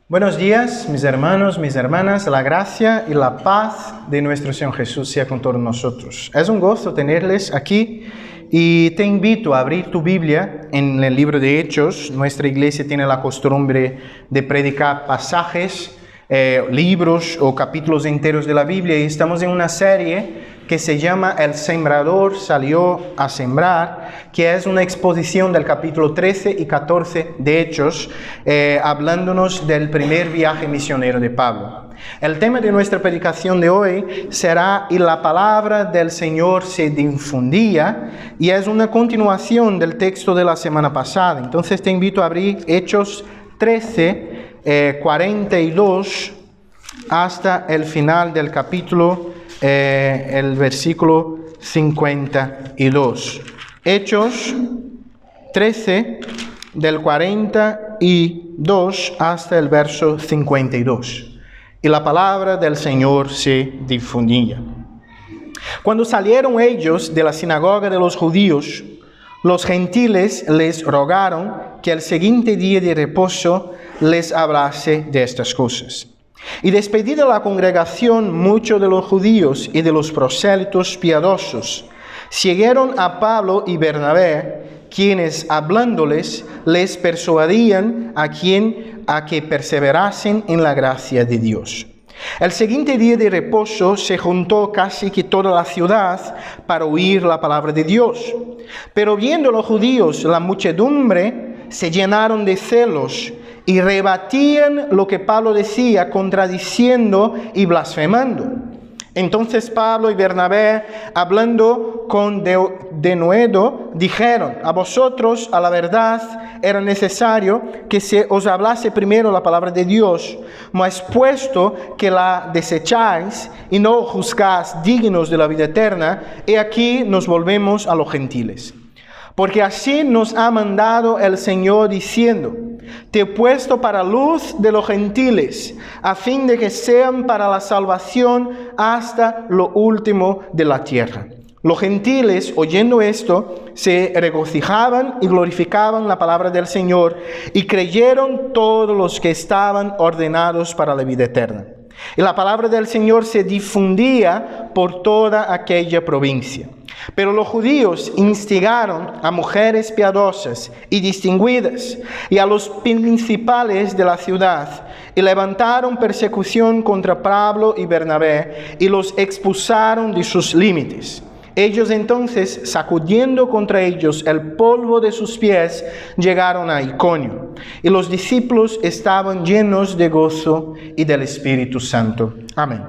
Buenos días, mis hermanos, mis hermanas. La gracia y la paz de nuestro Señor Jesús sea con todos nosotros. Es un gozo tenerles aquí y te invito a abrir tu Biblia en el libro de Hechos. Nuestra iglesia tiene la costumbre de predicar pasajes, libros o capítulos enteros de la Biblia, y estamos en una serie que se llama El Sembrador salió a sembrar, que es una exposición del capítulo 13 y 14 de Hechos, hablándonos del primer viaje misionero de Pablo. El tema de nuestra predicación de hoy será "Y la palabra del Señor se difundía", y es una continuación del texto de la semana pasada. Entonces te invito a abrir Hechos 13, 42 hasta el final del capítulo, el versículo 52. Hechos 13, del 42 hasta el verso 52. Y la palabra del Señor se difundía. Cuando salieron ellos de la sinagoga de los judíos, los gentiles les rogaron que el siguiente día de reposo les hablase de estas cosas. Y despedida la congregación, muchos de los judíos y de los prosélitos piadosos siguieron a Pablo y Bernabé, quienes hablándoles les persuadían a que perseverasen en la gracia de Dios. El siguiente día de reposo se juntó casi que toda la ciudad para oír la palabra de Dios. Pero viendo los judíos la muchedumbre, se llenaron de celos y rebatían lo que Pablo decía, contradiciendo y blasfemando. Entonces Pablo y Bernabé, hablando con denuedo, dijeron: a vosotros, a la verdad, era necesario que se os hablase primero la palabra de Dios, mas puesto que la desecháis y no juzgáis dignos de la vida eterna, he aquí nos volvemos a los gentiles. Porque así nos ha mandado el Señor diciendo: te he puesto para luz de los gentiles, a fin de que sean para la salvación hasta lo último de la tierra. Los gentiles, oyendo esto, se regocijaban y glorificaban la palabra del Señor, y creyeron todos los que estaban ordenados para la vida eterna. Y la palabra del Señor se difundía por toda aquella provincia. Pero los judíos instigaron a mujeres piadosas y distinguidas y a los principales de la ciudad, y levantaron persecución contra Pablo y Bernabé y los expulsaron de sus límites. Ellos entonces, sacudiendo contra ellos el polvo de sus pies, llegaron a Iconio, y los discípulos estaban llenos de gozo y del Espíritu Santo. Amén.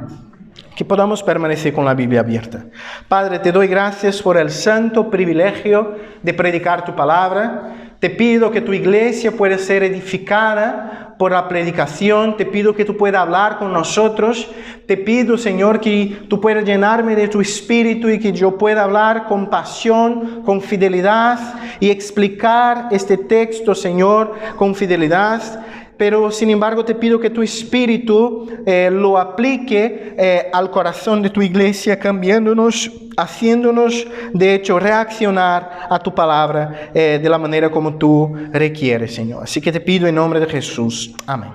Que podamos permanecer con la Biblia abierta. Padre, te doy gracias por el santo privilegio de predicar tu palabra. Te pido que tu iglesia pueda ser edificada por la predicación. Te pido que tú puedas hablar con nosotros. Te pido, Señor, que tú puedas llenarme de tu espíritu y que yo pueda hablar con pasión, con fidelidad y explicar este texto, Señor, con fidelidad. Pero, sin embargo, te pido que tu espíritu lo aplique al corazón de tu iglesia, cambiándonos, haciéndonos, de hecho, reaccionar a tu palabra de la manera como tú requieres, Señor. Así que te pido en nombre de Jesús. Amén.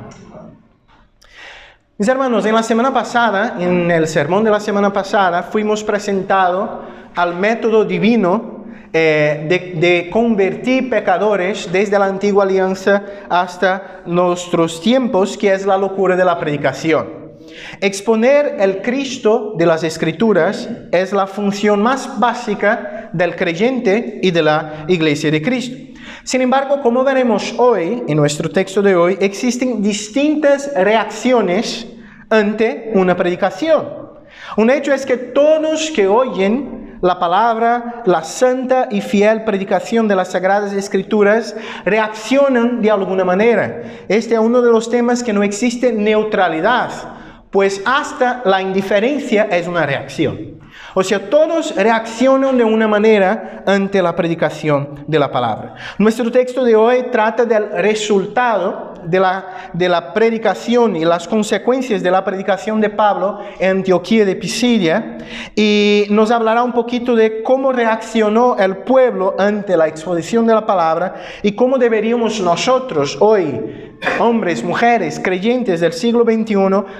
Mis hermanos, en la semana pasada, en el sermón de la semana pasada, fuimos presentados al método divino de convertir pecadores desde la antigua alianza hasta nuestros tiempos, que es la locura de la predicación. Exponer el Cristo de las Escrituras es la función más básica del creyente y de la Iglesia de Cristo. Sin embargo, como veremos hoy, en nuestro texto de hoy, existen distintas reacciones ante una predicación. Un hecho es que todos que oyen la palabra, la santa y fiel predicación de las Sagradas Escrituras, reaccionan de alguna manera. Este es uno de los temas que no existe neutralidad, pues hasta la indiferencia es una reacción. O sea, todos reaccionan de una manera ante la predicación de la palabra. Nuestro texto de hoy trata del resultado de la predicación y las consecuencias de la predicación de Pablo en Antioquía de Pisidia, y nos hablará un poquito de cómo reaccionó el pueblo ante la exposición de la palabra y cómo deberíamos nosotros hoy, hombres, mujeres, creyentes del siglo XXI,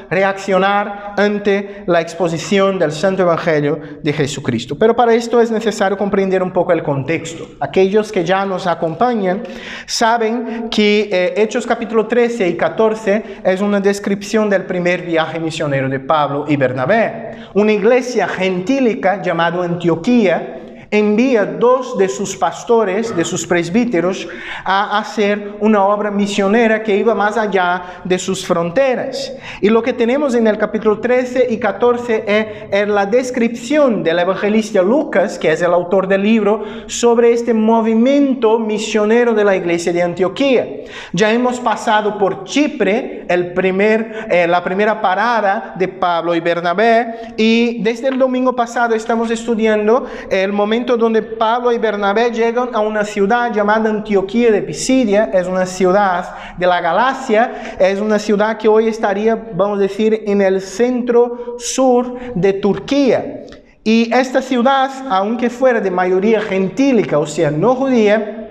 reaccionar ante la exposición del Santo Evangelio de Jesucristo. Pero para esto es necesario comprender un poco el contexto. Aquellos que ya nos acompañan saben que Hechos capítulo 13 y 14 es una descripción del primer viaje misionero de Pablo y Bernabé. Una iglesia gentílica llamada Antioquía envía 2 de sus pastores, de sus presbíteros, a hacer una obra misionera que iba más allá de sus fronteras. Y lo que tenemos en el capítulo 13 y 14 es la descripción del evangelista Lucas, que es el autor del libro, sobre este movimiento misionero de la iglesia de Antioquía. Ya hemos pasado por Chipre, la primera parada de Pablo y Bernabé, y desde el domingo pasado estamos estudiando el momento donde Pablo y Bernabé llegan a una ciudad llamada Antioquía de Pisidia. Es una ciudad de la Galacia, es una ciudad que hoy estaría, vamos a decir, en el centro sur de Turquía. Y esta ciudad, aunque fuera de mayoría gentílica, o sea, no judía,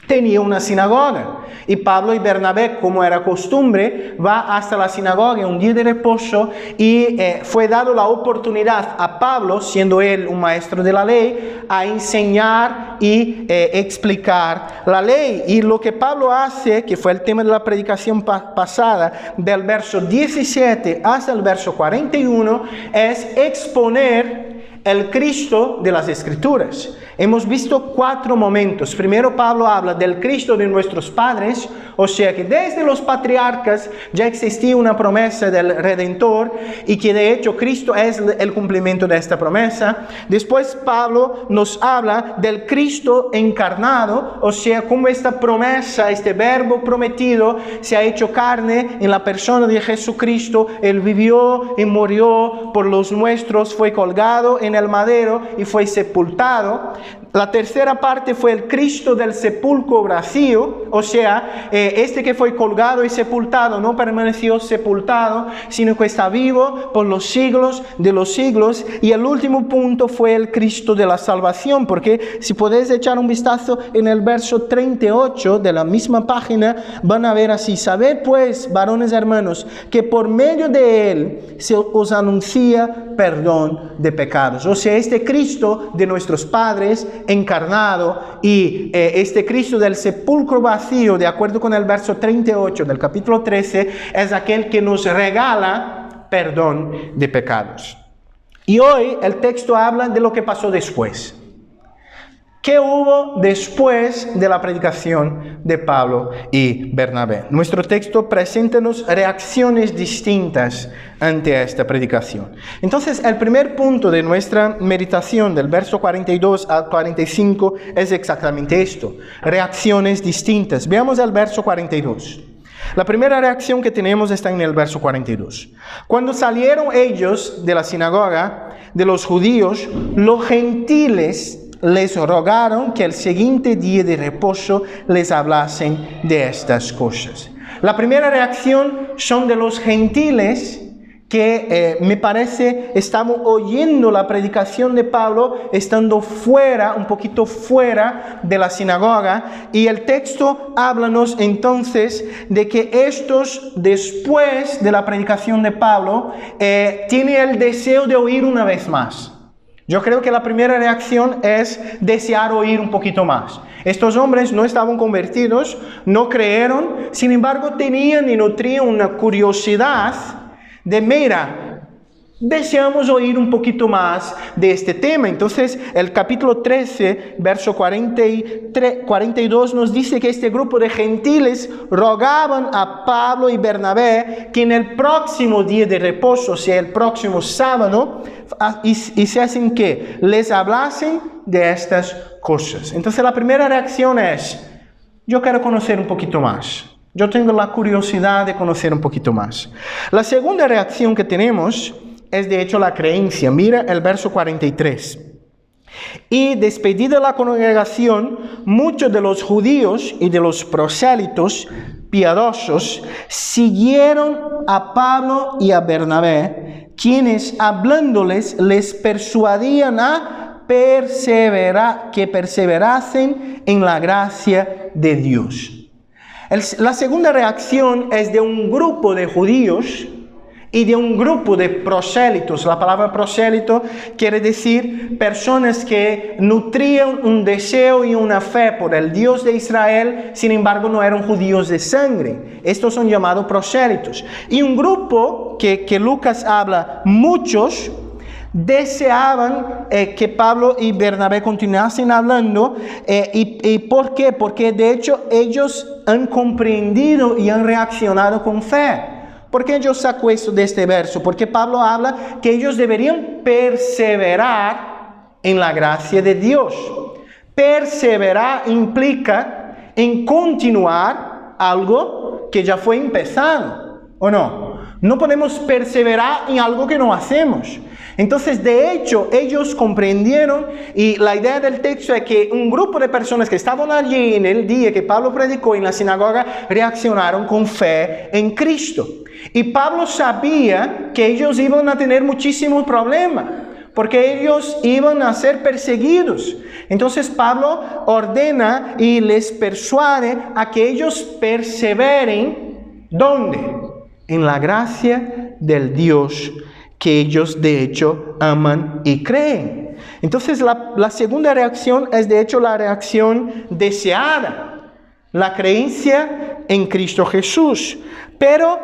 tenía una sinagoga. Y Pablo y Bernabé, como era costumbre, va hasta la sinagoga en un día de reposo, y fue dado la oportunidad a Pablo, siendo él un maestro de la ley, a enseñar y explicar la ley. Y lo que Pablo hace, que fue el tema de la predicación pasada, del verso 17 hasta el verso 41, es exponer el Cristo de las Escrituras. Hemos visto 4 momentos. Primero, Pablo habla del Cristo de nuestros padres, o sea que desde los patriarcas ya existía una promesa del Redentor, y que de hecho Cristo es el cumplimiento de esta promesa. Después Pablo nos habla del Cristo encarnado, o sea, cómo esta promesa, este verbo prometido se ha hecho carne en la persona de Jesucristo. Él vivió y murió por los nuestros, fue colgado en el madero y fue sepultado. La tercera parte fue el Cristo del sepulcro vacío, o sea, este que fue colgado y sepultado no permaneció sepultado, sino que está vivo por los siglos de los siglos. Y el último punto fue el Cristo de la salvación, porque si podéis echar un vistazo en el verso 38 de la misma página, van a ver así: sabed pues, varones hermanos, que por medio de él se os anuncia perdón de pecados. O sea, este Cristo de nuestros padres encarnado, y este Cristo del sepulcro vacío, de acuerdo con el verso 38 del capítulo 13, es aquel que nos regala perdón de pecados. Y hoy el texto habla de lo que pasó después. ¿Qué hubo después de la predicación de Pablo y Bernabé? Nuestro texto presenta-nos reacciones distintas ante esta predicación. Entonces, el primer punto de nuestra meditación, del verso 42 al 45, es exactamente esto: reacciones distintas. Veamos el verso 42. La primera reacción que tenemos está en el verso 42. Cuando salieron ellos de la sinagoga de los judíos, los gentiles les rogaron que el siguiente día de reposo les hablasen de estas cosas. La primera reacción son de los gentiles que me parece estaban oyendo la predicación de Pablo estando fuera, un poquito fuera de la sinagoga, y el texto háblanos entonces de que estos, después de la predicación de Pablo, tienen el deseo de oír una vez más. Yo creo que la primera reacción es desear oír un poquito más. Estos hombres no estaban convertidos, no creyeron, sin embargo tenían y nutrían una curiosidad de, mira, deseamos oír un poquito más de este tema. Entonces el capítulo 13, verso 42 nos dice que este grupo de gentiles rogaban a Pablo y Bernabé que en el próximo día de reposo, o sea, el próximo sábado, y se hacen que les hablasen de estas cosas. Entonces la primera reacción es: yo quiero conocer un poquito más. Yo tengo la curiosidad de conocer un poquito más. La segunda reacción que tenemos es de hecho la creencia. Mira el verso 43. Y despedida la congregación, muchos de los judíos y de los prosélitos piadosos siguieron a Pablo y a Bernabé, quienes hablándoles les persuadían a que perseverasen en la gracia de Dios. La segunda reacción es de un grupo de judíos y de un grupo de prosélitos. La palabra prosélito quiere decir personas que nutrían un deseo y una fe por el Dios de Israel, sin embargo no eran judíos de sangre. Estos son llamados prosélitos. Y un grupo que Lucas habla, muchos deseaban que Pablo y Bernabé continuasen hablando. ¿Y por qué? Porque de hecho ellos han comprendido y han reaccionado con fe. ¿Por qué yo saco esto de este verso? Porque Pablo habla que ellos deberían perseverar en la gracia de Dios. Perseverar implica en continuar algo que ya fue empezado, ¿o no? No podemos perseverar en algo que no hacemos. Entonces, de hecho, ellos comprendieron, y la idea del texto es que un grupo de personas que estaban allí en el día que Pablo predicó en la sinagoga reaccionaron con fe en Cristo. Y Pablo sabía que ellos iban a tener muchísimos problemas, porque ellos iban a ser perseguidos. Entonces Pablo ordena y les persuade a que ellos perseveren, ¿dónde? En la gracia del Dios que ellos de hecho aman y creen. Entonces la segunda reacción es de hecho la reacción deseada, la creencia en Cristo Jesús. Pero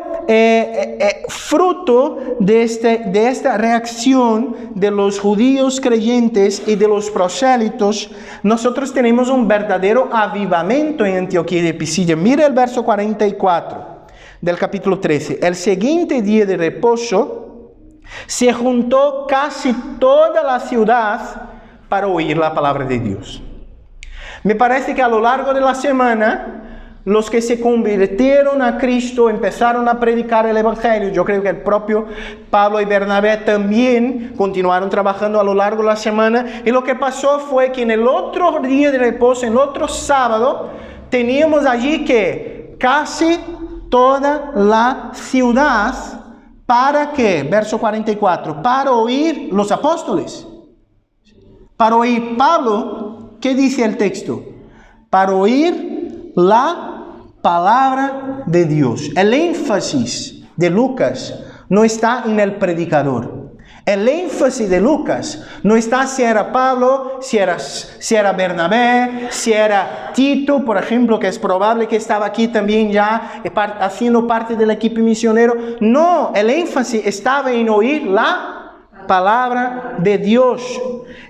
fruto de esta reacción de los judíos creyentes y de los prosélitos, nosotros tenemos un verdadero avivamiento en Antioquía de Pisidia. Mira el verso 44 del capítulo 13. El siguiente día de reposo se juntó casi toda la ciudad para oír la palabra de Dios. Me parece que a lo largo de la semana, los que se convirtieron a Cristo empezaron a predicar el Evangelio. Yo creo que el propio Pablo y Bernabé también continuaron trabajando a lo largo de la semana. Y lo que pasó fue que en el otro día de reposo, en el otro sábado, teníamos allí que casi toda la ciudad, ¿para qué? Verso 44, para oír los apóstoles. Para oír Pablo, ¿qué dice el texto? Para oír la palabra de Dios. El énfasis de Lucas no está en el predicador. El énfasis de Lucas no está si era Pablo, si era Bernabé, si era Tito, por ejemplo, que es probable que estaba aquí también ya haciendo parte del equipo misionero. No, el énfasis estaba en oír la palabra de Dios.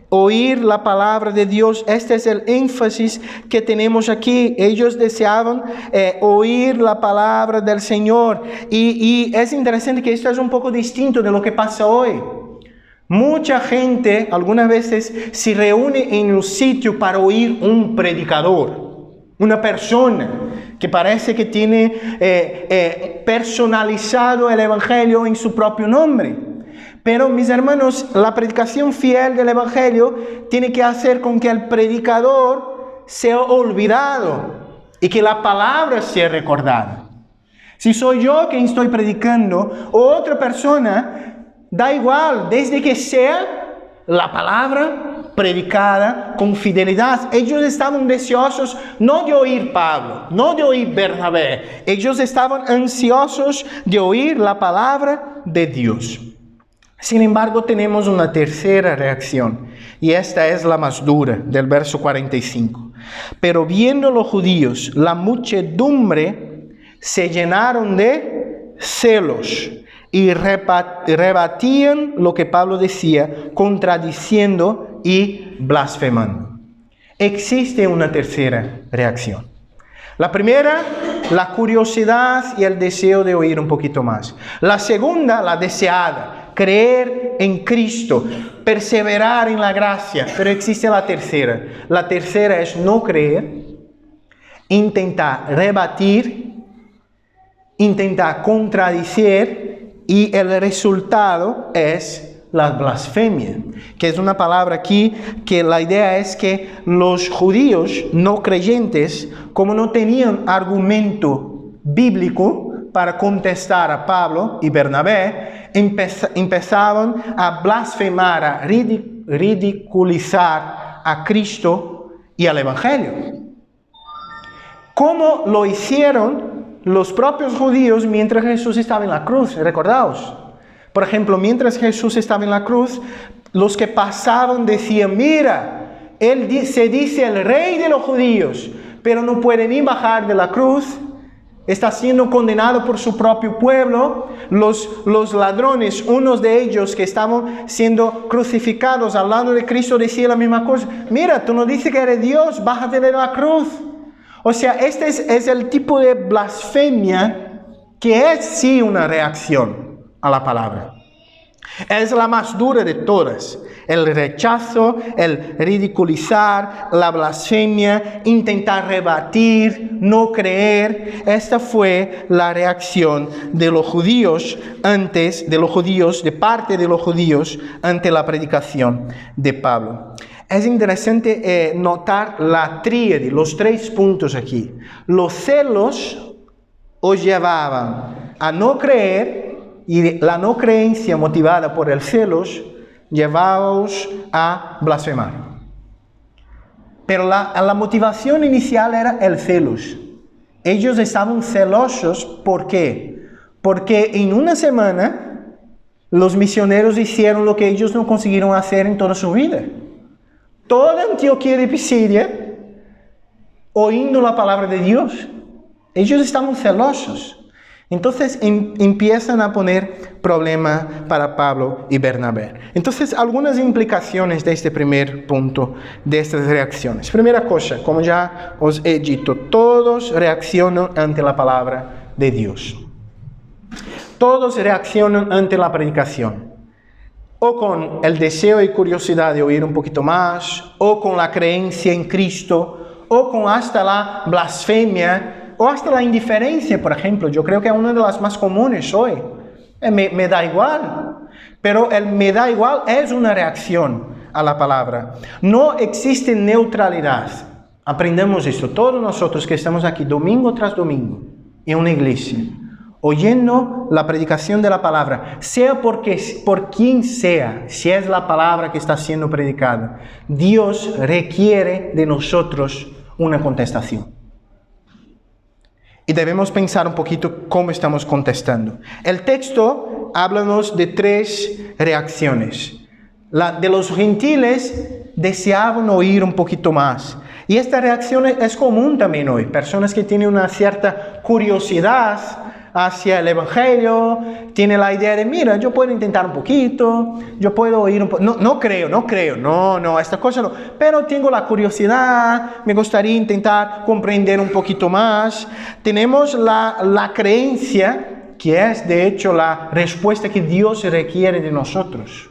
Oír la palabra de Dios, este es el énfasis que tenemos aquí. Ellos deseaban oír la palabra del Señor. Y es interesante que esto es un poco distinto de lo que pasa hoy. Mucha gente algunas veces se reúne en un sitio para oír un predicador, una persona que parece que tiene personalizado el Evangelio en su propio nombre. Pero mis hermanos, la predicación fiel del Evangelio tiene que hacer con que el predicador sea olvidado y que la palabra sea recordada. Si soy yo quien estoy predicando o otra persona, da igual, desde que sea la palabra predicada con fidelidad. Ellos estaban deseosos no de oír Pablo, no de oír Bernabé. Ellos estaban ansiosos de oír la palabra de Dios. Sin embargo, tenemos una tercera reacción, y esta es la más dura, del verso 45. Pero viendo los judíos, la muchedumbre se llenaron de celos y rebatían lo que Pablo decía, contradiciendo y blasfemando. Existe una tercera reacción. La primera, la curiosidad y el deseo de oír un poquito más. La segunda, la deseada, creer en Cristo, perseverar en la gracia. Pero existe la tercera. La tercera es no creer, intentar rebatir, intentar contradecir y el resultado es la blasfemia, que es una palabra aquí que la idea es que los judíos no creyentes, como no tenían argumento bíblico para contestar a Pablo y Bernabé, empezaban a blasfemar, a ridiculizar a Cristo y al Evangelio. ¿Cómo lo hicieron los propios judíos mientras Jesús estaba en la cruz? Recordaos. Por ejemplo, mientras Jesús estaba en la cruz, los que pasaban decían, mira, él se dice el rey de los judíos, pero no puede ni bajar de la cruz, está siendo condenado por su propio pueblo. Los ladrones, unos de ellos que estaban siendo crucificados al lado de Cristo, decían la misma cosa, mira, tú no dices que eres Dios, bájate de la cruz. O sea, este es el tipo de blasfemia que es sí una reacción a la palabra. Es la más dura de todas. El rechazo, el ridiculizar, la blasfemia, intentar rebatir, no creer. Esta fue la reacción de los judíos de parte de los judíos ante la predicación de Pablo. Es interesante notar la tríade, los 3 puntos aquí. Los celos os llevaban a no creer, y la no creencia motivada por el celos llevaos a blasfemar. Pero la motivación inicial era el celos. Ellos estaban celosos, ¿por qué? Porque en una semana los misioneros hicieron lo que ellos no consiguieron hacer en toda su vida. Toda Antioquía de Pisidia oyendo la palabra de Dios. Ellos estaban celosos. Entonces empiezan a poner problema para Pablo y Bernabé. Entonces, algunas implicaciones de este primer punto, de estas reacciones. Primera cosa, como ya os he dicho, todos reaccionan ante la palabra de Dios. Todos reaccionan ante la predicación. O con el deseo y curiosidad de oír un poquito más, o con la creencia en Cristo, o con hasta la blasfemia, o hasta la indiferencia, por ejemplo. Yo creo que es una de las más comunes hoy. Me da igual. Pero el me da igual es una reacción a la palabra. No existe neutralidad. Aprendemos esto. Todos nosotros que estamos aquí domingo tras domingo en una iglesia, oyendo la predicación de la palabra, sea por quien sea, si es la palabra que está siendo predicada, Dios requiere de nosotros una contestación. Y debemos pensar un poquito cómo estamos contestando. El texto háblanos de 3 reacciones. La de los gentiles deseaban oír un poquito más. Y esta reacción es común también hoy. Personas que tienen una cierta curiosidad hacia el Evangelio, tienen la idea de, mira, yo puedo intentar un poquito, yo puedo oír un poco, no creo, esta cosa no, pero tengo la curiosidad, me gustaría intentar comprender un poquito más. Tenemos la creencia, que es de hecho la respuesta que Dios requiere de nosotros.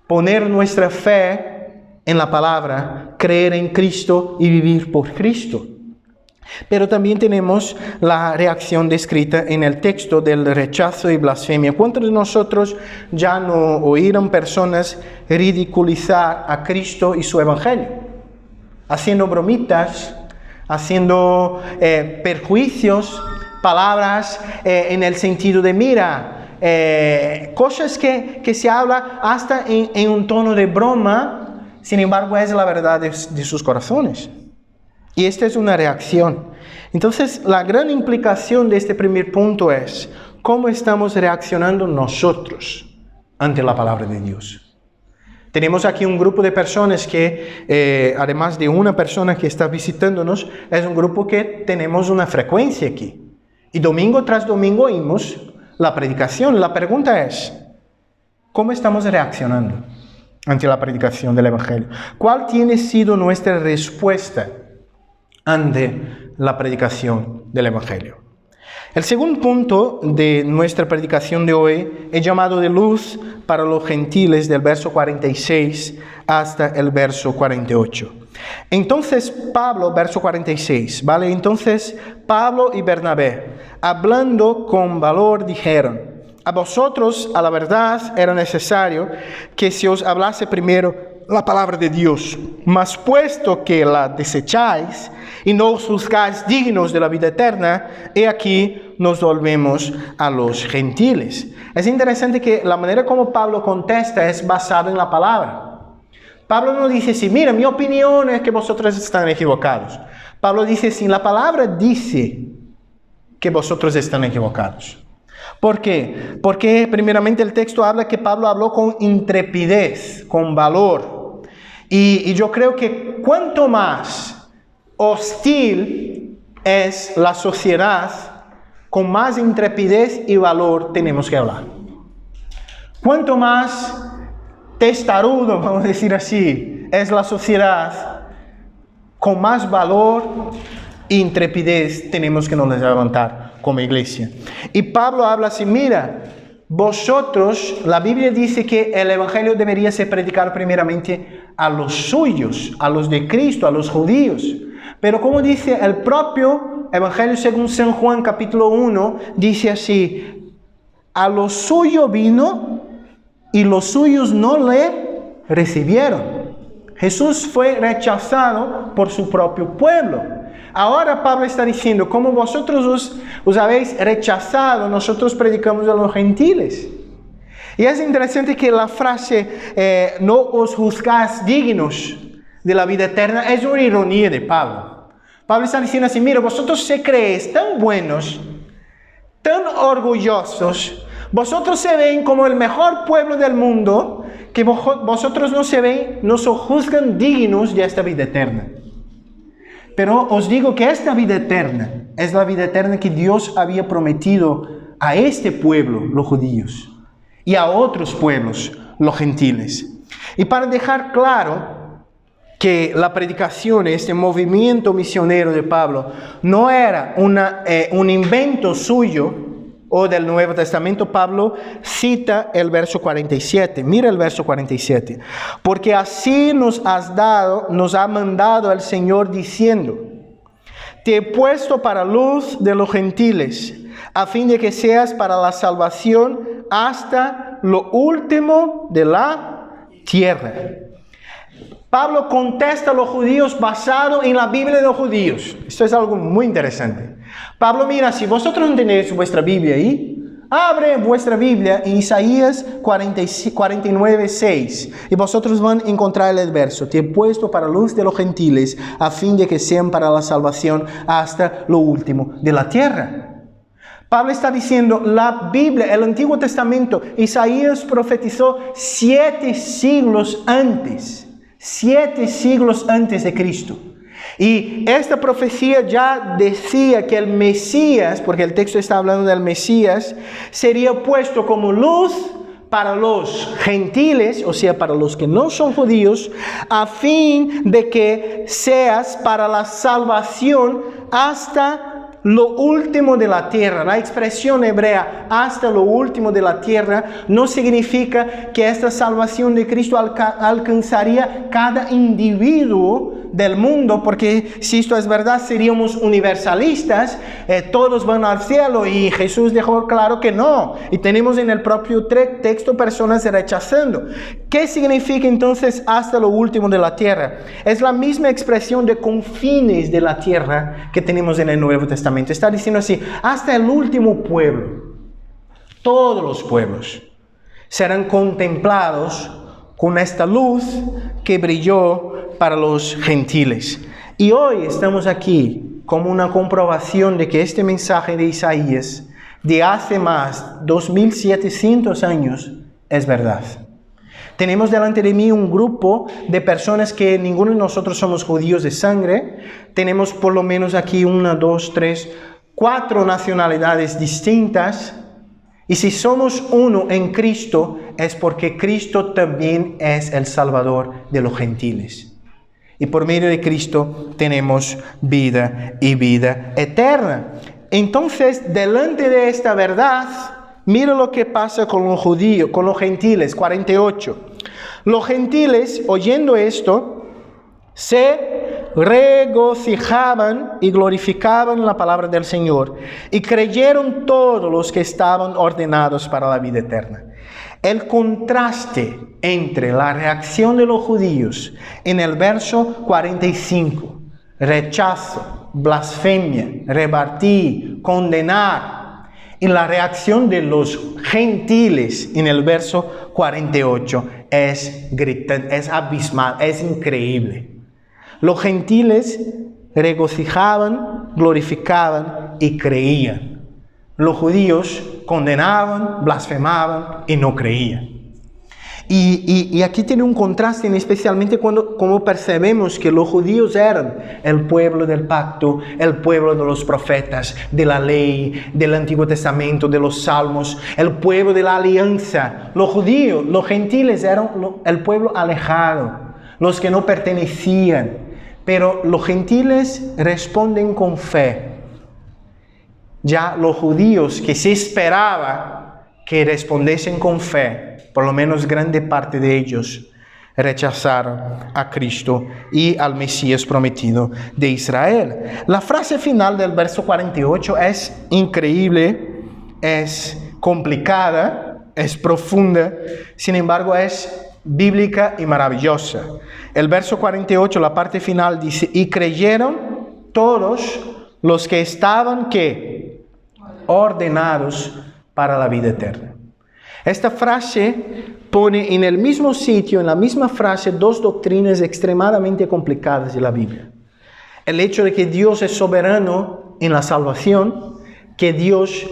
Poner nuestra fe en la palabra, creer en Cristo y vivir por Cristo. Pero también tenemos la reacción descrita en el texto del rechazo y blasfemia. ¿Cuántos de nosotros ya no oyeron personas ridiculizar a Cristo y su Evangelio? Haciendo bromitas, haciendo perjuicios, palabras en el sentido de mira, cosas que se habla hasta en un tono de broma, sin embargo es la verdad de sus corazones. Y esta es una reacción. Entonces, la gran implicación de este primer punto es cómo estamos reaccionando nosotros ante la palabra de Dios. Tenemos aquí un grupo de personas que, además de una persona que está visitándonos, es un grupo que tenemos una frecuencia aquí. Y domingo tras domingo oímos la predicación. La pregunta es, ¿cómo estamos reaccionando ante la predicación del Evangelio? ¿Cuál tiene sido nuestra respuesta ante la predicación del Evangelio? El segundo punto de nuestra predicación de hoy es llamado de luz para los gentiles, del verso 46 hasta el verso 48. Entonces Pablo, verso 46, ¿vale? Entonces Pablo y Bernabé, hablando con valor, dijeron: a vosotros, a la verdad, era necesario que se os hablase primero la palabra de Dios. Mas puesto que la desecháis y no os juzgáis dignos de la vida eterna, he aquí nos volvemos a los gentiles. Es interesante que la manera como Pablo contesta es basada en la palabra. Pablo no dice así, mira, mi opinión es que vosotros están equivocados. Pablo dice así, la palabra dice que vosotros están equivocados. ¿Por qué? Porque primeramente el texto habla que Pablo habló con intrepidez, con valor. Y yo creo que cuanto más hostil es la sociedad, con más intrepidez y valor tenemos que hablar. Cuanto más testarudo, vamos a decir así, es la sociedad, con más valor e intrepidez tenemos que nos levantar como iglesia. Y Pablo habla así, mira, vosotros, la Biblia dice que el evangelio debería ser predicado primeramente a los suyos, a los de Cristo, a los judíos. Pero como dice el propio evangelio según San Juan capítulo 1, dice así, a lo suyo vino y los suyos no le recibieron. Jesús fue rechazado por su propio pueblo. Ahora Pablo está diciendo, como vosotros os habéis rechazado, nosotros predicamos a los gentiles. Y es interesante que la frase, no os juzgáis dignos de la vida eterna, es una ironía de Pablo. Pablo está diciendo así, mira, vosotros se creéis tan buenos, tan orgullosos, vosotros se ven como el mejor pueblo del mundo, que vosotros no se ven, no se juzgan dignos de esta vida eterna. Pero os digo que esta vida eterna es la vida eterna que Dios había prometido a este pueblo, los judíos, y a otros pueblos, los gentiles. Y para dejar claro que la predicación, este movimiento misionero de Pablo, no era un invento suyo o del Nuevo Testamento, Pablo cita el verso 47. Mira el verso 47. Porque así nos ha mandado el Señor diciendo, te he puesto para luz de los gentiles, a fin de que seas para la salvación hasta lo último de la tierra. Pablo contesta a los judíos basado en la Biblia de los judíos. Esto es algo muy interesante. Pablo mira, si vosotros no tenéis vuestra Biblia ahí, abre vuestra Biblia en Isaías 49:6 y vosotros van a encontrar el verso, te he puesto para luz de los gentiles a fin de que sean para la salvación hasta lo último de la tierra. Pablo está diciendo, la Biblia, el Antiguo Testamento, Isaías profetizó 7 siglos antes de Cristo. Y esta profecía ya decía que el Mesías, porque el texto está hablando del Mesías, sería puesto como luz para los gentiles, o sea, para los que no son judíos, a fin de que seas para la salvación hasta lo último de la tierra. La expresión hebrea hasta lo último de la tierra no significa que esta salvación de Cristo alcanzaría cada individuo del mundo, porque si esto es verdad seríamos universalistas, todos van al cielo, y Jesús dejó claro que no, y tenemos en el propio texto personas rechazando. ¿Qué significa entonces hasta lo último de la tierra? Es la misma expresión de confines de la tierra que tenemos en el Nuevo Testamento. Está diciendo así, hasta el último pueblo, todos los pueblos serán contemplados con esta luz que brilló para los gentiles. Y hoy estamos aquí como una comprobación de que este mensaje de Isaías de hace más 2700 años es verdad. Tenemos delante de mí un grupo de personas que ninguno de nosotros somos judíos de sangre. Tenemos por lo menos aquí 1, 2, 3, 4 nacionalidades distintas. Y si somos uno en Cristo, es porque Cristo también es el Salvador de los gentiles. Y por medio de Cristo tenemos vida y vida eterna. Entonces, delante de esta verdad, mira lo que pasa con los judíos, con los gentiles, 48. Los gentiles, oyendo esto, se regocijaban y glorificaban la palabra del Señor, y creyeron todos los que estaban ordenados para la vida eterna. El contraste entre la reacción de los judíos en el verso 45, rechazo, blasfemia, rebatir, condenar, y la reacción de los gentiles en el verso 48 es gritante, es abismal, es increíble. Los gentiles regocijaban, glorificaban y creían. Los judíos condenaban, blasfemaban y no creían. Y aquí tiene un contraste, especialmente como percebemos que los judíos eran el pueblo del pacto, el pueblo de los profetas, de la ley, del Antiguo Testamento, de los salmos, el pueblo de la alianza. Los judíos, los gentiles eran el pueblo alejado, los que no pertenecían. Pero los gentiles responden con fe. Ya los judíos que se esperaba que respondiesen con fe, por lo menos grande parte de ellos rechazaron a Cristo y al Mesías prometido de Israel. La frase final del verso 48 es increíble, es complicada, es profunda, sin embargo es bíblica y maravillosa. El verso 48, la parte final dice: y creyeron todos los que estaban, ¿qué? Ordenados para la vida eterna. Esta frase pone en el mismo sitio, en la misma frase, dos doctrinas extremadamente complicadas de la Biblia. El hecho de que Dios es soberano en la salvación, que Dios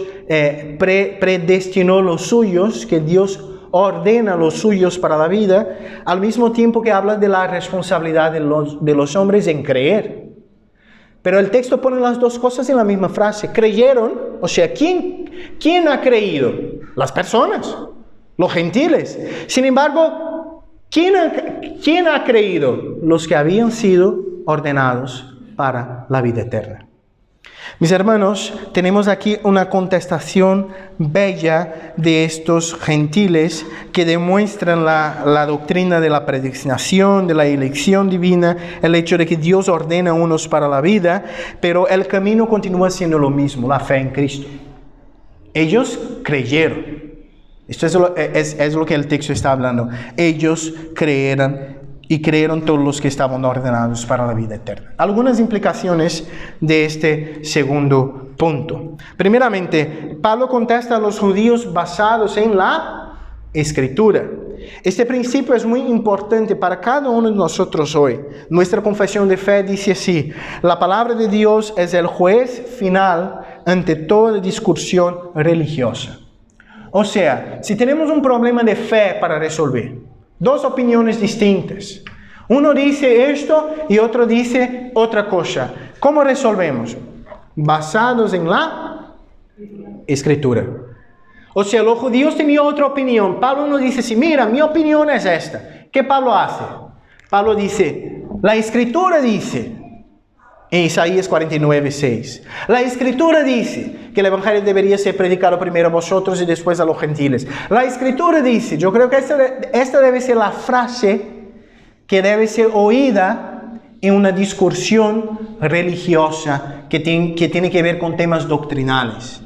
predestinó los suyos, que Dios ordena los suyos para la vida, al mismo tiempo que habla de la responsabilidad de los hombres en creer. Pero el texto pone las dos cosas en la misma frase. Creyeron, o sea, ¿quién ha creído? Las personas, los gentiles. Sin embargo, ¿quién ha creído? Los que habían sido ordenados para la vida eterna. Mis hermanos, tenemos aquí una contestación bella de estos gentiles que demuestran la doctrina de la predestinación, de la elección divina, el hecho de que Dios ordena a unos para la vida, pero el camino continúa siendo lo mismo, la fe en Cristo. Ellos creyeron. Esto es lo que el texto está hablando. Ellos creyeron y creyeron todos los que estaban ordenados para la vida eterna. Algunas implicaciones de este segundo punto. Primeramente, Pablo contesta a los judíos basados en la Escritura. Este principio es muy importante para cada uno de nosotros hoy. Nuestra confesión de fe dice así: la palabra de Dios es el juez final ante toda discusión religiosa. O sea, si tenemos un problema de fe para resolver, dos opiniones distintas, uno dice esto y otro dice otra cosa, ¿cómo resolvemos? Basados en la Escritura. O sea, los judíos tenían otra opinión. Pablo nos dice así: mira, mi opinión es esta. ¿Qué Pablo hace? Pablo dice, la Escritura dice, en Isaías 49:6, la Escritura dice que el Evangelio debería ser predicado primero a vosotros y después a los gentiles. La Escritura dice, yo creo que esta debe ser la frase que debe ser oída en una discusión religiosa que tiene que ver con temas doctrinales.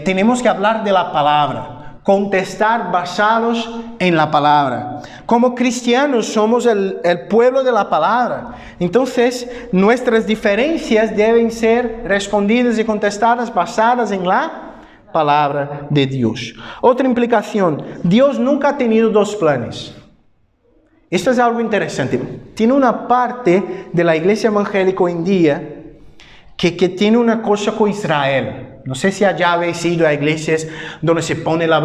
Tenemos que hablar de la palabra, contestar basados en la palabra. Como cristianos somos el pueblo de la palabra. Entonces, nuestras diferencias deben ser respondidas y contestadas basadas en la palabra de Dios. Otra implicación: Dios nunca ha tenido dos planes. Esto es algo interesante. Tiene una parte de la iglesia evangélica hoy en día que tiene una cosa con Israel. No sé si allá habéis ido a iglesias donde se pone la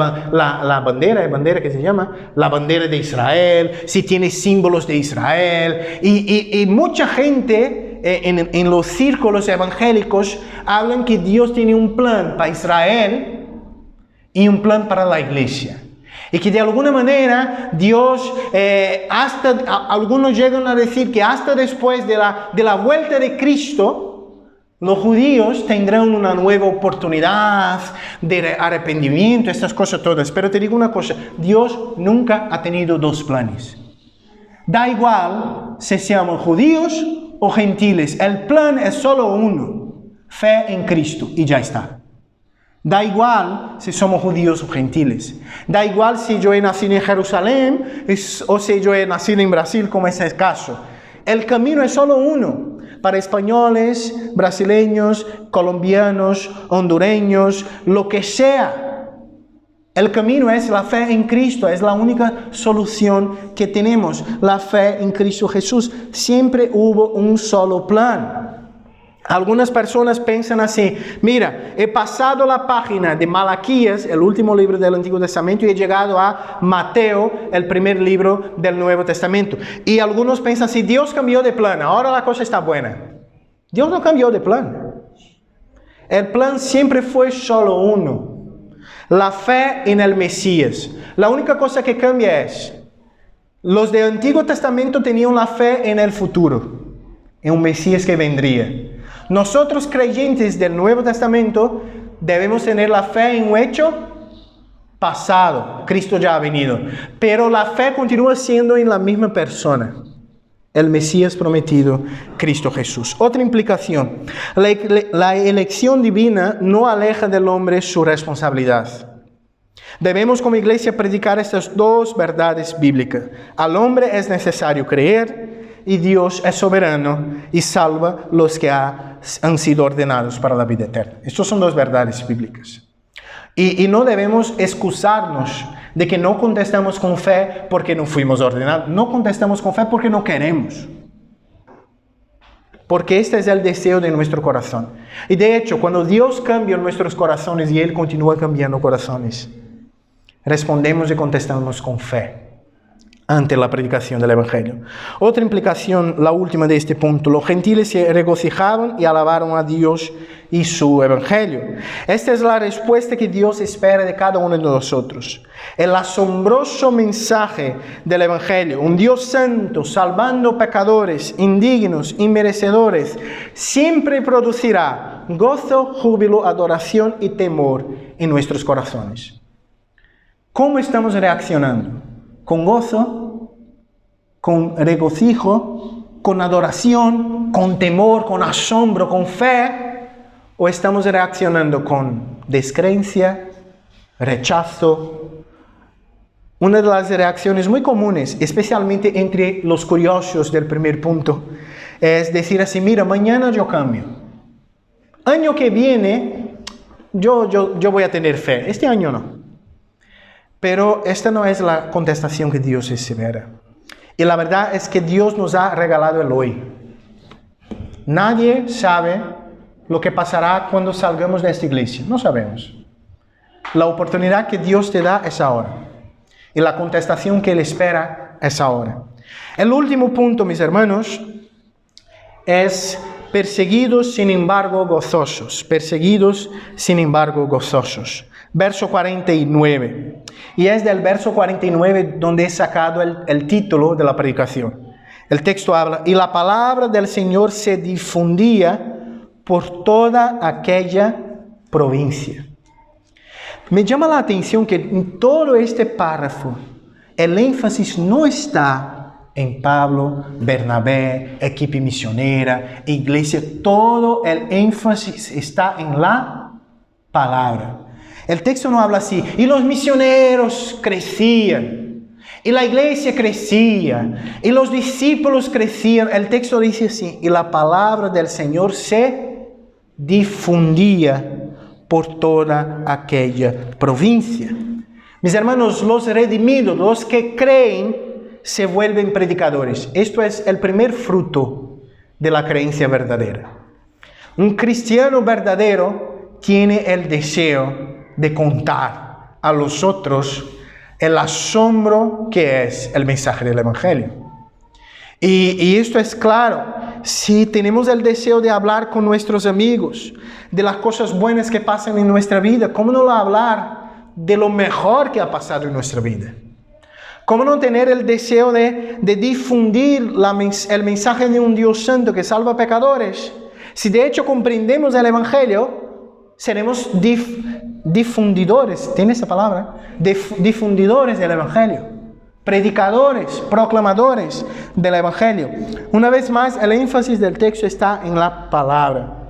bandera que se llama, la bandera de Israel, si tiene símbolos de Israel. Y mucha gente en los círculos evangélicos hablan que Dios tiene un plan para Israel y un plan para la iglesia. Y que de alguna manera Dios, algunos llegan a decir que hasta después de la vuelta de Cristo, los judíos tendrán una nueva oportunidad de arrepentimiento, estas cosas todas. Pero te digo una cosa: Dios nunca ha tenido dos planes. Da igual si seamos judíos o gentiles, el plan es solo uno: fe en Cristo y ya está. Da igual si somos judíos o gentiles. Da igual si yo he nacido en Jerusalén o si yo he nacido en Brasil, como es el caso. El camino es solo uno. Para españoles, brasileños, colombianos, hondureños, lo que sea. El camino es la fe en Cristo. Es la única solución que tenemos. La fe en Cristo Jesús. Siempre hubo un solo plan. Algunas personas piensan así: mira, he pasado la página de Malaquías, el último libro del Antiguo Testamento, y he llegado a Mateo, el primer libro del Nuevo Testamento. Y algunos piensan así: Dios cambió de plan, ahora la cosa está buena. Dios no cambió de plan. El plan siempre fue solo uno: la fe en el Mesías. La única cosa que cambia es: los del Antiguo Testamento tenían la fe en el futuro, en un Mesías que vendría. Nosotros, creyentes del Nuevo Testamento, debemos tener la fe en un hecho pasado. Cristo ya ha venido. Pero la fe continúa siendo en la misma persona: el Mesías prometido, Cristo Jesús. Otra implicación: la elección divina no aleja del hombre su responsabilidad. Debemos como iglesia predicar estas dos verdades bíblicas. Al hombre es necesario creer, y Dios es soberano y salva los que han sido ordenados para la vida eterna. Estas son dos verdades bíblicas. Y no debemos excusarnos de que no contestamos con fe porque no fuimos ordenados. No contestamos con fe porque no queremos. Porque este es el deseo de nuestro corazón. Y de hecho, cuando Dios cambia nuestros corazones y Él continúa cambiando corazones, respondemos y contestamos con fe ante la predicación del Evangelio. Otra implicación, la última de este punto: los gentiles se regocijaban y alabaron a Dios y su Evangelio. Esta es la respuesta que Dios espera de cada uno de nosotros. El asombroso mensaje del Evangelio, un Dios santo salvando pecadores, indignos, inmerecedores, siempre producirá gozo, júbilo, adoración y temor en nuestros corazones. ¿Cómo estamos reaccionando? ¿Con gozo, con regocijo, con adoración, con temor, con asombro, con fe? ¿O estamos reaccionando con descreencia, rechazo? Una de las reacciones muy comunes, especialmente entre los curiosos del primer punto, es decir así: mira, mañana yo cambio. Año que viene yo voy a tener fe. Este año no. Pero esta no es la contestación que Dios espera. Y la verdad es que Dios nos ha regalado el hoy. Nadie sabe lo que pasará cuando salgamos de esta iglesia. No sabemos. La oportunidad que Dios te da es ahora. Y la contestación que Él espera es ahora. El último punto, mis hermanos, es perseguidos, sin embargo, gozosos. Perseguidos, sin embargo, gozosos. Verso 49. Y es del verso 49 donde he sacado el título de la predicación. El texto habla: y la palabra del Señor se difundía por toda aquella provincia. Me llama la atención que en todo este párrafo el énfasis no está en Pablo, Bernabé, equipo misionera, iglesia. Todo el énfasis está en la palabra. El texto no habla así: y los misioneros crecían, y la iglesia crecía, y los discípulos crecían. El texto dice así: y la palabra del Señor se difundía por toda aquella provincia. Mis hermanos, los redimidos, los que creen, se vuelven predicadores. Esto es el primer fruto de la creencia verdadera. Un cristiano verdadero tiene el deseo de contar a los otros el asombro que es el mensaje del Evangelio. Y esto es claro: si tenemos el deseo de hablar con nuestros amigos de las cosas buenas que pasan en nuestra vida, ¿cómo no hablar de lo mejor que ha pasado en nuestra vida? ¿Cómo no tener el deseo de difundir el mensaje de un Dios santo que salva pecadores? Si de hecho comprendemos el Evangelio, seremos difundidores, ¿tiene esa palabra? Difundidores del Evangelio. predicadores, proclamadores del Evangelio. Una vez más, el énfasis del texto está en la palabra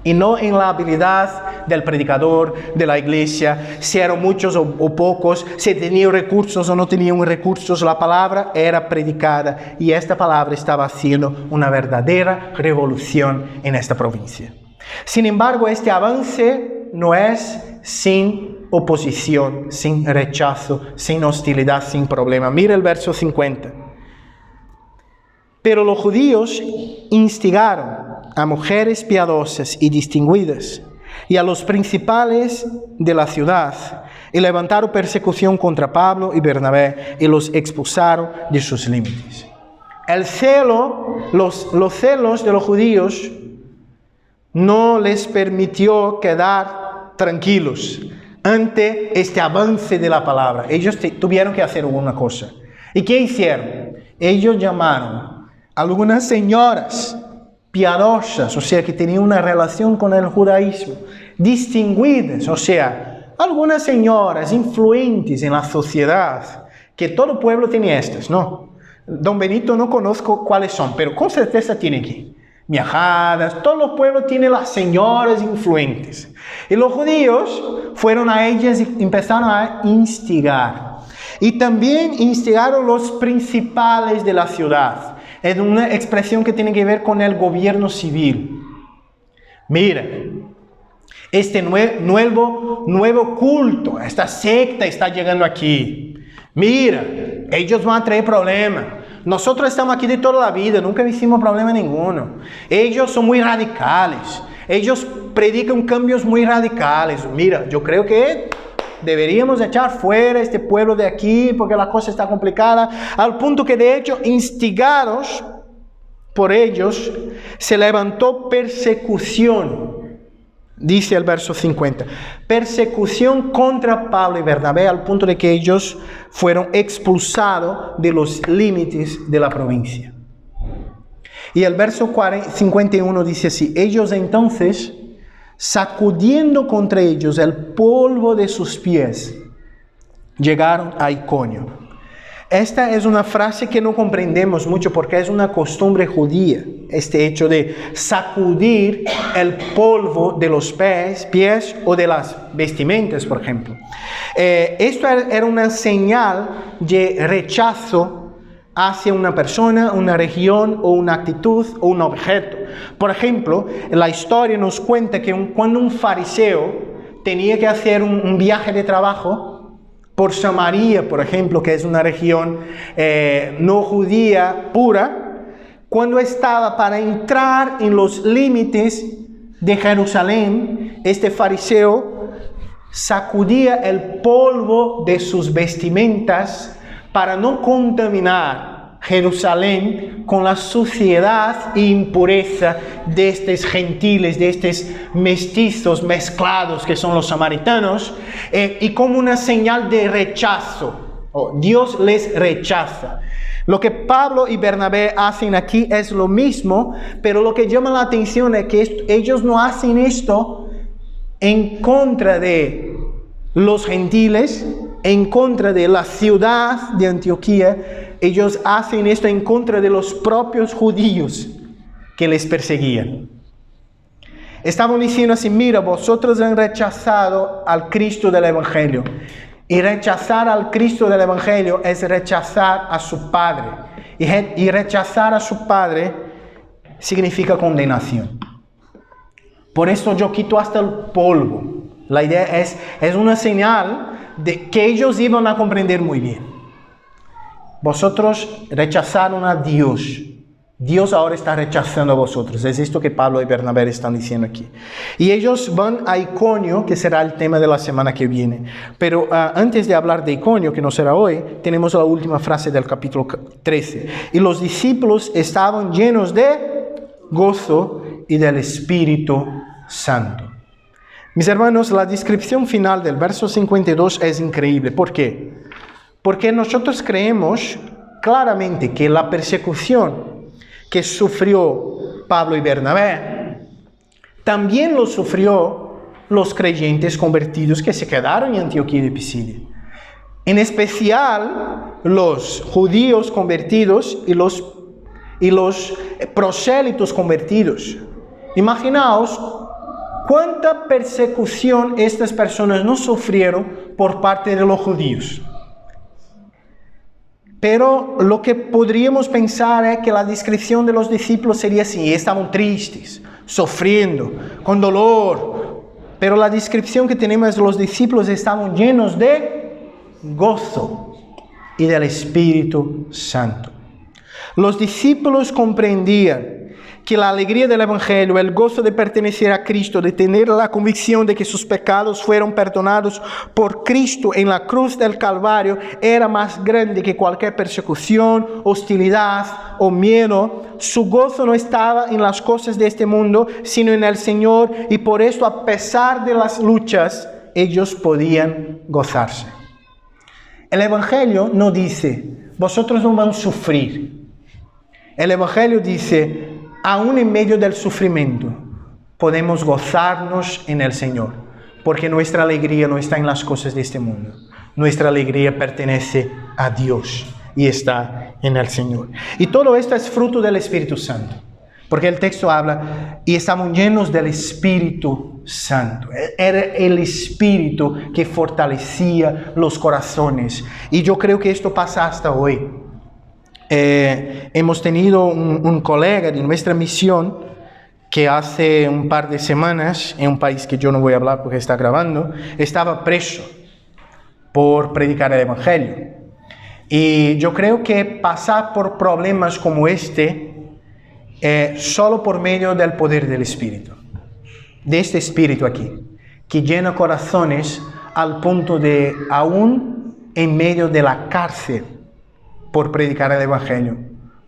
y no en la habilidad del predicador, de la iglesia, si eran muchos o pocos, si tenían recursos o no tenían recursos. La palabra era predicada y esta palabra estaba haciendo una verdadera revolución en esta provincia. Sin embargo, este avance no es sin oposición, sin rechazo, sin hostilidad, sin problema. Mira el verso 50. Pero los judíos instigaron a mujeres piadosas y distinguidas y a los principales de la ciudad y levantaron persecución contra Pablo y Bernabé y los expulsaron de sus límites. El celo, los celos de los judíos no les permitió quedar tranquilos ante este avance de la palabra. Ellos tuvieron que hacer alguna cosa. ¿Y qué hicieron? Ellos llamaron a algunas señoras piadosas, o sea, que tenían una relación con el judaísmo, distinguidas, o sea, algunas señoras influentes en la sociedad, que todo pueblo tiene estas, ¿no? Don Benito no conozco cuáles son, pero con certeza tiene aquí. Viajadas, todos los pueblos tienen las señoras influentes. Y los judíos fueron a ellas y empezaron a instigar. Y también instigaron los principales de la ciudad. Es una expresión que tiene que ver con el gobierno civil. Mira, este nuevo culto, esta secta está llegando aquí. Mira, ellos van a traer problemas. Nosotros estamos aquí de toda la vida, nunca hicimos problema ninguno. Ellos son muy radicales. Ellos predican cambios muy radicales. Mira, yo creo que deberíamos echar fuera este pueblo de aquí porque la cosa está complicada. Al punto que de hecho, instigados por ellos, se levantó persecución. Dice el verso 50, persecución contra Pablo y Bernabé al punto de que ellos fueron expulsados de los límites de la provincia. Y el verso 51 dice así, ellos entonces, sacudiendo contra ellos el polvo de sus pies, llegaron a Iconio. Esta es una frase que no comprendemos mucho porque es una costumbre judía, este hecho de sacudir el polvo de los pies o de las vestimentas, por ejemplo. Esto era una señal de rechazo hacia una persona, una región o una actitud o un objeto. Por ejemplo, la historia nos cuenta que cuando un fariseo tenía que hacer un viaje de trabajo por Samaria, por ejemplo, que es una región no judía pura, cuando estaba para entrar en los límites de Jerusalén, este fariseo sacudía el polvo de sus vestimentas para no contaminar Jerusalén con la suciedad e impureza de estos gentiles, de estos mestizos mezclados que son los samaritanos, y como una señal de rechazo. Dios les rechaza. Lo que Pablo y Bernabé hacen aquí es lo mismo, pero lo que llama la atención es que ellos no hacen esto en contra de los gentiles, en contra de la ciudad de Antioquía. Ellos hacen esto en contra de los propios judíos que les perseguían. Estaban diciendo así, mira, vosotros han rechazado al Cristo del Evangelio. Y rechazar al Cristo del Evangelio es rechazar a su Padre. Y rechazar a su Padre significa condenación. Por eso yo quito hasta el polvo. La idea es una señal de que ellos iban a comprender muy bien. Vosotros rechazaron a Dios. Dios ahora está rechazando a vosotros. Es esto que Pablo y Bernabé están diciendo aquí. Y ellos van a Iconio, que será el tema de la semana que viene. Pero antes de hablar de Iconio, que no será hoy, tenemos la última frase del capítulo 13. Y los discípulos estaban llenos de gozo y del Espíritu Santo. Mis hermanos, la descripción final del verso 52 es increíble. ¿Por qué? Porque nosotros creemos claramente que la persecución que sufrió Pablo y Bernabé, también lo sufrió los creyentes convertidos que se quedaron en Antioquía de Pisidia. En especial los judíos convertidos y los prosélitos convertidos. Imaginaos cuánta persecución estas personas no sufrieron por parte de los judíos. Pero lo que podríamos pensar es que la descripción de los discípulos sería así: estaban tristes, sufriendo, con dolor. Pero la descripción que tenemos de los discípulos: estaban llenos de gozo y del Espíritu Santo. Los discípulos comprendían que la alegría del Evangelio, el gozo de pertenecer a Cristo, de tener la convicción de que sus pecados fueron perdonados por Cristo en la cruz del Calvario, era más grande que cualquier persecución, hostilidad o miedo. Su gozo no estaba en las cosas de este mundo, sino en el Señor, y por esto, a pesar de las luchas, ellos podían gozarse. El Evangelio no dice: vosotros no van a sufrir. El Evangelio dice: aún en medio del sufrimiento, podemos gozarnos en el Señor, porque nuestra alegría no está en las cosas de este mundo. Nuestra alegría pertenece a Dios y está en el Señor. Y todo esto es fruto del Espíritu Santo, porque el texto habla: y estamos llenos del Espíritu Santo. Era el Espíritu que fortalecía los corazones. Y yo creo que esto pasa hasta hoy. Hemos tenido un colega de nuestra misión que hace un par de semanas, en un país que yo no voy a hablar porque está grabando, estaba preso por predicar el Evangelio. Y yo creo que pasar por problemas como este, solo por medio del poder del Espíritu, de este Espíritu aquí, que llena corazones al punto de, aún en medio de la cárcel, por predicar el Evangelio,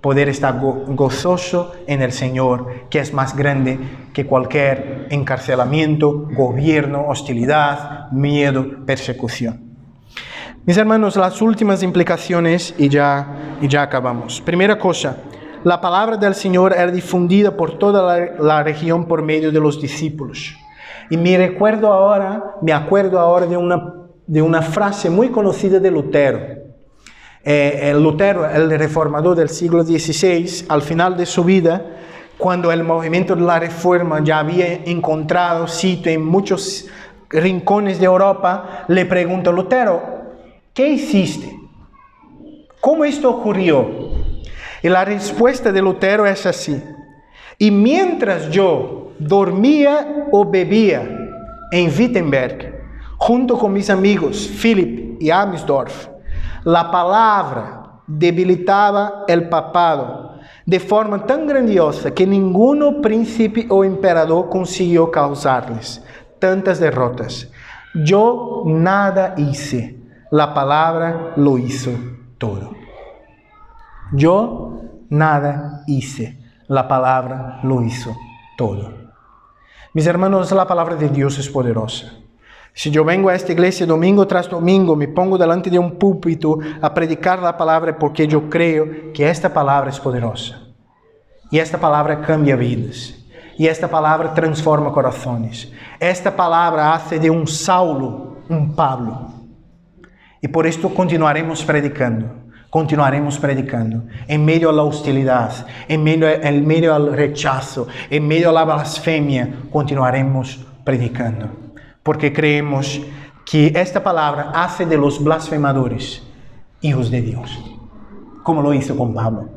poder estar gozoso en el Señor, que es más grande que cualquier encarcelamiento, gobierno, hostilidad, miedo, persecución. Mis hermanos, las últimas implicaciones y ya acabamos. Primera cosa: la palabra del Señor era difundida por toda la región por medio de los discípulos. Y me acuerdo ahora de una frase muy conocida de Lutero. Lutero, el reformador del siglo XVI, al final de su vida, cuando el movimiento de la Reforma ya había encontrado sitio en muchos rincones de Europa, le pregunta: Lutero, ¿qué hiciste? ¿Cómo esto ocurrió? Y la respuesta de Lutero es así: y mientras yo dormía o bebía en Wittenberg, junto con mis amigos Philipp y Amsdorf, la palabra debilitaba el papado de forma tan grandiosa que ninguno príncipe o emperador consiguió causarles tantas derrotas. Yo nada hice, la palabra lo hizo todo. Yo nada hice, la palabra lo hizo todo. Mis hermanos, la palabra de Dios es poderosa. Si yo vengo a esta iglesia domingo tras domingo, me pongo delante de un púlpito a predicar la palabra porque yo creo que esta palabra es poderosa. Y esta palabra cambia vidas. Y esta palabra transforma corazones. Esta palabra hace de un Saulo un Pablo. Y por esto continuaremos predicando. En medio a la hostilidad, en medio al rechazo, en medio a la blasfemia, continuaremos predicando. Porque creemos que esta palabra hace de los blasfemadores hijos de Dios, como lo hizo con Pablo.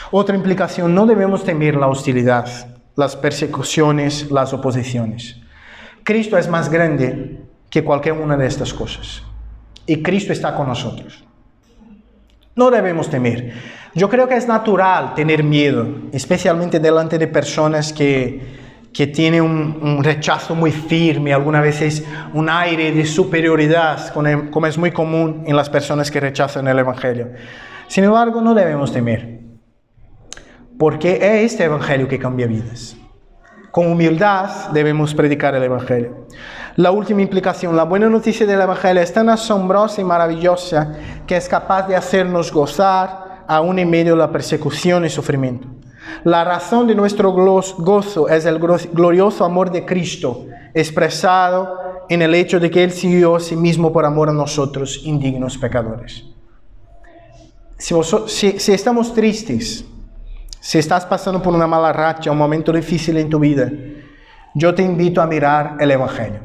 Otra implicación: no debemos temer la hostilidad, las persecuciones, las oposiciones. Cristo es más grande que cualquier una de estas cosas. Y Cristo está con nosotros. No debemos temer. Yo creo que es natural tener miedo, especialmente delante de personas que tiene un rechazo muy firme, algunas veces un aire de superioridad, como es muy común en las personas que rechazan el Evangelio. Sin embargo, no debemos temer, porque es este Evangelio que cambia vidas. Con humildad debemos predicar el Evangelio. La última implicación: la buena noticia del Evangelio es tan asombrosa y maravillosa que es capaz de hacernos gozar aún en medio de la persecución y sufrimiento. La razón de nuestro gozo es el glorioso amor de Cristo expresado en el hecho de que Él se dio a sí mismo por amor a nosotros, indignos pecadores. Si estamos tristes, si estás pasando por una mala racha, un momento difícil en tu vida, yo te invito a mirar el Evangelio,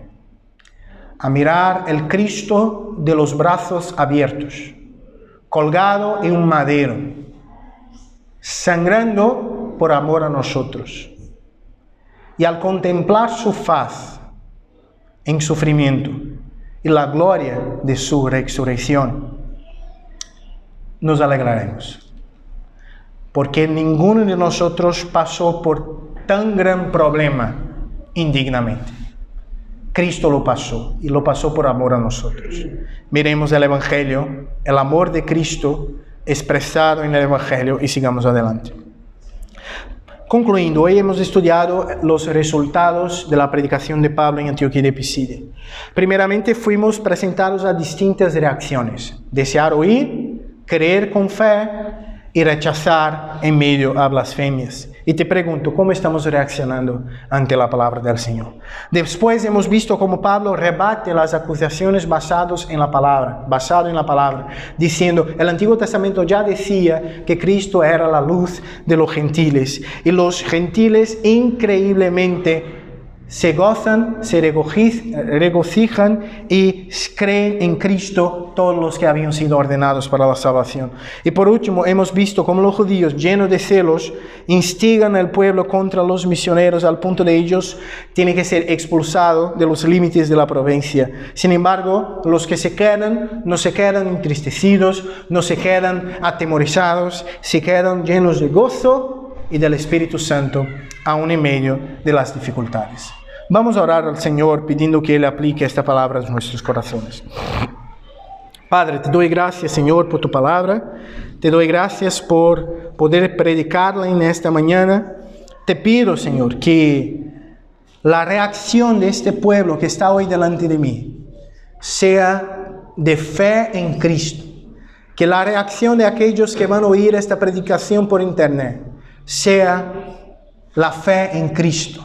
a mirar el Cristo de los brazos abiertos, colgado en un madero, sangrando por amor a nosotros. Y al contemplar su faz en sufrimiento y la gloria de su resurrección, nos alegraremos. Porque ninguno de nosotros pasó por tan gran problema indignamente. Cristo lo pasó, y lo pasó por amor a nosotros. Miremos el Evangelio, el amor de Cristo expresado en el Evangelio, y sigamos adelante. Concluyendo, hoy hemos estudiado los resultados de la predicación de Pablo en Antioquía de Pisidia. Primeramente fuimos presentados a distintas reacciones: desear oír, creer con fe y rechazar en medio a blasfemias. Y te pregunto, ¿cómo estamos reaccionando ante la palabra del Señor? Después hemos visto cómo Pablo rebate las acusaciones basado en la palabra, diciendo, el Antiguo Testamento ya decía que Cristo era la luz de los gentiles, y los gentiles increíblemente se gozan, se regocijan y creen en Cristo todos los que habían sido ordenados para la salvación. Y por último, hemos visto cómo los judíos, llenos de celos, instigan al pueblo contra los misioneros al punto de ellos tienen que ser expulsados de los límites de la provincia. Sin embargo, los que se quedan, no se quedan entristecidos, no se quedan atemorizados, se quedan llenos de gozo y del Espíritu Santo, aún en medio de las dificultades. Vamos a orar al Señor pidiendo que Él aplique esta palabra a nuestros corazones. Padre, te doy gracias, Señor, por tu palabra. Te doy gracias por poder predicarla en esta mañana. Te pido, Señor, que la reacción de este pueblo que está hoy delante de mí sea de fe en Cristo. Que la reacción de aquellos que van a oír esta predicación por internet sea la fe en Cristo.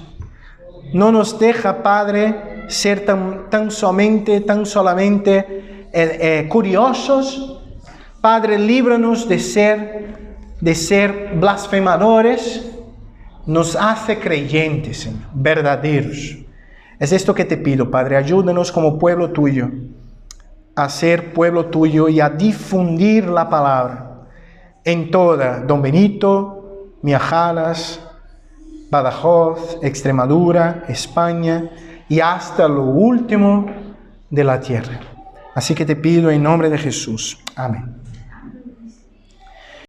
No nos deja, Padre, ser tan solamente curiosos. Padre, líbranos de ser blasfemadores. Nos hace creyentes, Señor, verdaderos. Es esto que te pido, Padre. Ayúdanos como pueblo tuyo a ser pueblo tuyo y a difundir la palabra en toda Don Benito, Miajadas, Badajoz, Extremadura, España y hasta lo último de la tierra. Así que te pido en nombre de Jesús. Amén.